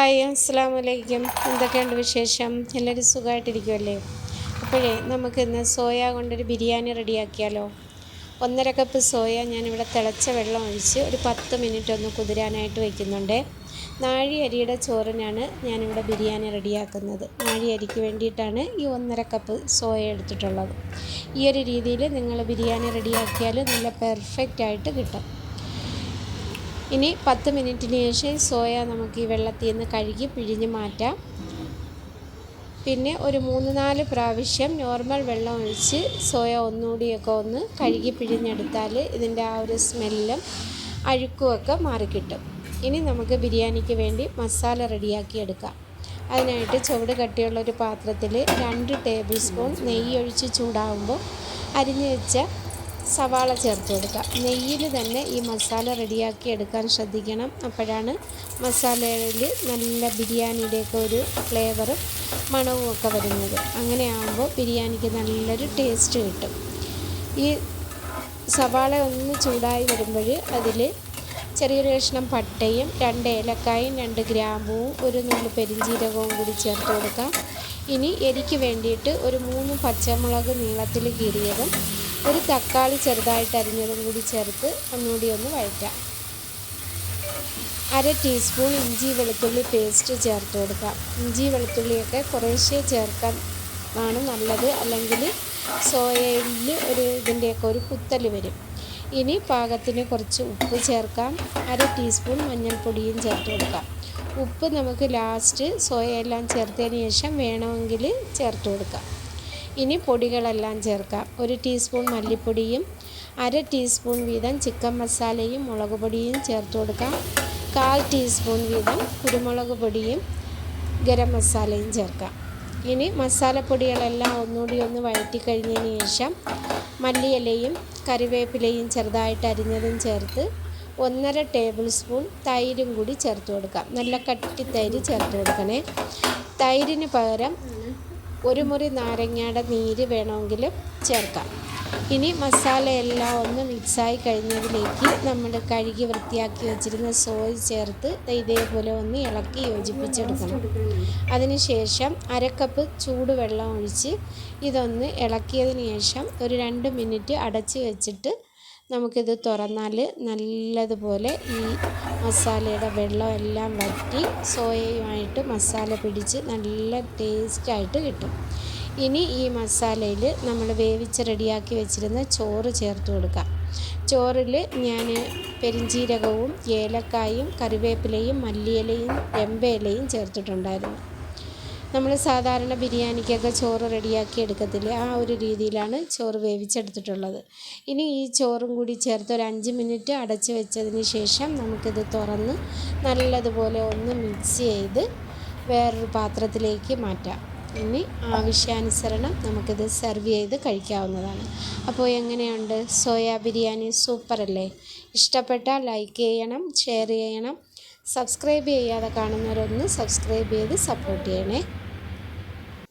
Hi, അസ്സലാമലൈക്കും. എന്തൊക്കെയുണ്ട് വിശേഷം? എല്ലാവരും സുഖമായിട്ടിരിക്കുമല്ലേ? അപ്പോഴേ നമുക്കിന്ന് സോയ കൊണ്ടൊരു ബിരിയാണി റെഡിയാക്കിയാലോ? 1.5 കപ്പ് സോയ ഞാനിവിടെ തിളച്ച വെള്ളം ഒഴിച്ച് ഒരു 10 മിനിറ്റ് ഒന്ന് കുതിരാനായിട്ട് വയ്ക്കുന്നുണ്ട്. നാഴി അരിയുടെ ചോറിനാണ് ഞാനിവിടെ ബിരിയാണി റെഡിയാക്കുന്നത്. നാഴി അരിക്ക് വേണ്ടിയിട്ടാണ് ഈ 1.5 കപ്പ് സോയ എടുത്തിട്ടുള്ളത്. ഈ ഒരു രീതിയിൽ നിങ്ങൾ ബിരിയാണി റെഡിയാക്കിയാൽ നല്ല പെർഫെക്റ്റായിട്ട് കിട്ടും. ഇനി 10 മിനിറ്റിന് ശേഷം സോയ നമുക്ക് ഈ വെള്ളത്തിൽ നിന്ന് കഴുകി പിഴിഞ്ഞ് മാറ്റാം. പിന്നെ ഒരു 3-4 പ്രാവശ്യം നോർമൽ വെള്ളം ഒഴിച്ച് സോയ ഒന്നുകൂടിയൊക്കെ ഒന്ന് കഴുകി പിഴിഞ്ഞെടുത്താൽ ഇതിൻ്റെ ആ ഒരു സ്മെല്ലും അഴുക്കുമൊക്കെ മാറിക്കിട്ടും. ഇനി നമുക്ക് ബിരിയാണിക്ക് വേണ്ടി മസാല റെഡിയാക്കി എടുക്കാം. അതിനായിട്ട് ചുവട് കട്ടിയുള്ളൊരു പാത്രത്തിൽ 2 ടേബിൾ സ്പൂൺ നെയ്യ് ഒഴിച്ച് ചൂടാകുമ്പോൾ അരിഞ്ഞു വെച്ച സവാള ചേർത്ത് കൊടുക്കുക. നെയ്യിൽ തന്നെ ഈ മസാല റെഡിയാക്കി എടുക്കാൻ ശ്രദ്ധിക്കണം. അപ്പോഴാണ് മസാലയിൽ നല്ല ബിരിയാണിയുടെയൊക്കെ ഒരു ഫ്ലേവറും മണവും ഒക്കെ വരുന്നത്. അങ്ങനെ ആകുമ്പോൾ ബിരിയാണിക്ക് നല്ലൊരു ടേസ്റ്റ് കിട്ടും. ഈ സവാള ഒന്ന് ചൂടായി വരുമ്പോൾ അതിൽ ചെറിയൊരു കഷ്ണം പട്ടയും 2 ഏലക്കായും 2 ഗ്രാമ്പുവും ഒരു നുള്ളു പെരിഞ്ചീരകവും കൂടി ചേർത്ത് കൊടുക്കാം. ഇനി എരിക്ക് വേണ്ടിയിട്ട് ഒരു 3 പച്ചമുളക് നീളത്തിൽ കീറിയതും ഒരു തക്കാളി ചെറുതായിട്ട് അരിഞ്ഞതും കൂടി ചേർത്ത് ഒന്നുകൂടി ഒന്ന് വഴറ്റാം. 1/2 ടീസ്പൂൺ ഇഞ്ചി വെളുത്തുള്ളി പേസ്റ്റ് ചേർത്ത് കൊടുക്കാം. ഇഞ്ചി വെളുത്തുള്ളിയൊക്കെ കുറേശ്ശേ ചേർക്കാൻ ആണ് നല്ലത്, അല്ലെങ്കിൽ സോയയിൽ ഇതിൻ്റെയൊക്കെ ഒരു കുത്തൽ വരും. ഇനി പാകത്തിന് കുറച്ച് ഉപ്പ് ചേർക്കാം. 1/2 ടീസ്പൂൺ മഞ്ഞൾപ്പൊടിയും ചേർത്ത് കൊടുക്കാം. ഉപ്പ് നമുക്ക് ലാസ്റ്റ് സോയയെല്ലാം ചേർത്തതിന് ശേഷം വേണമെങ്കിൽ ചേർത്ത് കൊടുക്കാം. ഇനി പൊടികളെല്ലാം ചേർക്കാം. 1 ടീസ്പൂൺ മല്ലിപ്പൊടിയും 1/2 ടീസ്പൂൺ വീതം ചിക്കൻ മസാലയും മുളക് പൊടിയും ചേർത്ത് കൊടുക്കാം. 1/4 ടീസ്പൂൺ വീതം കുരുമുളക് പൊടിയും ഗരം മസാലയും ചേർക്കാം. ഇനി മസാലപ്പൊടികളെല്ലാം ഒന്നുകൂടി ഒന്ന് വഴറ്റി കഴിഞ്ഞതിന് ശേഷം മല്ലിയിലയും കറിവേപ്പിലയും ചെറുതായിട്ട് അരിഞ്ഞതും ചേർത്ത് 1.5 ടേബിൾ സ്പൂൺ തൈരും കൂടി ചേർത്ത് കൊടുക്കാം. നല്ല കട്ടി തൈര് ചേർത്ത് കൊടുക്കണേ. തൈരിന് പകരം 1 മുറി നാരങ്ങയുടെ നീര് വേണമെങ്കിലും ചേർക്കാം. ഇനി മസാലയെല്ലാം ഒന്ന് മിക്സായി കഴിഞ്ഞതിലേക്ക് നമ്മൾ കഴുകി വൃത്തിയാക്കി വെച്ചിരുന്ന സോയ ചേർത്ത് ഇതേപോലെ ഒന്ന് ഇളക്കി യോജിപ്പിച്ചെടുക്കണം. അതിനുശേഷം 1/2 കപ്പ് ചൂടുവെള്ളം ഒഴിച്ച് ഇതൊന്ന് ഇളക്കിയതിന് ശേഷം ഒരു 2 മിനിറ്റ് അടച്ച് വെച്ചിട്ട് നമുക്കിത് തുറന്നാൽ നല്ലതുപോലെ ഈ മസാലയുടെ വെള്ളം എല്ലാം വറ്റി സോയയുമായിട്ട് മസാല പിടിച്ച് നല്ല ടേസ്റ്റായിട്ട് കിട്ടും. ഇനി ഈ മസാലയിൽ നമ്മൾ വേവിച്ച് റെഡിയാക്കി വെച്ചിരുന്ന ചോറ് ചേർത്ത് കൊടുക്കാം. ചോറിൽ ഞാൻ പെരിഞ്ചീരകവും ഏലക്കായും കറിവേപ്പിലയും മല്ലിയിലയും രമ്പയിലയും ചേർത്തിട്ടുണ്ടായിരുന്നു. നമ്മൾ സാധാരണ ബിരിയാണിക്കൊക്കെ ചോറ് റെഡിയാക്കി എടുക്കത്തില്ലേ, ആ ഒരു രീതിയിലാണ് ചോറ് വേവിച്ചെടുത്തിട്ടുള്ളത്. ഇനി ഈ ചോറും കൂടി ചേർത്ത് ഒരു 5 മിനിറ്റ് അടച്ച് വെച്ചതിന് ശേഷം നമുക്കിത് തുറന്ന് നല്ലതുപോലെ ഒന്ന് മിക്സ് ചെയ്ത് വേറൊരു പാത്രത്തിലേക്ക് മാറ്റാം. ഇനി ആവശ്യാനുസരണം നമുക്കിത് സെർവ് ചെയ്ത് കഴിക്കാവുന്നതാണ്. അപ്പോൾ എങ്ങനെയുണ്ട് സോയ ബിരിയാണി? സൂപ്പറല്ലേ? ഇഷ്ടപ്പെട്ടാൽ ലൈക്ക് ചെയ്യണം, ഷെയർ ചെയ്യണം. സബ്സ്ക്രൈബ് ചെയ്യാതെ കാണുന്നവരൊന്ന് സബ്സ്ക്രൈബ് ചെയ്ത് സപ്പോർട്ട് ചെയ്യണേ.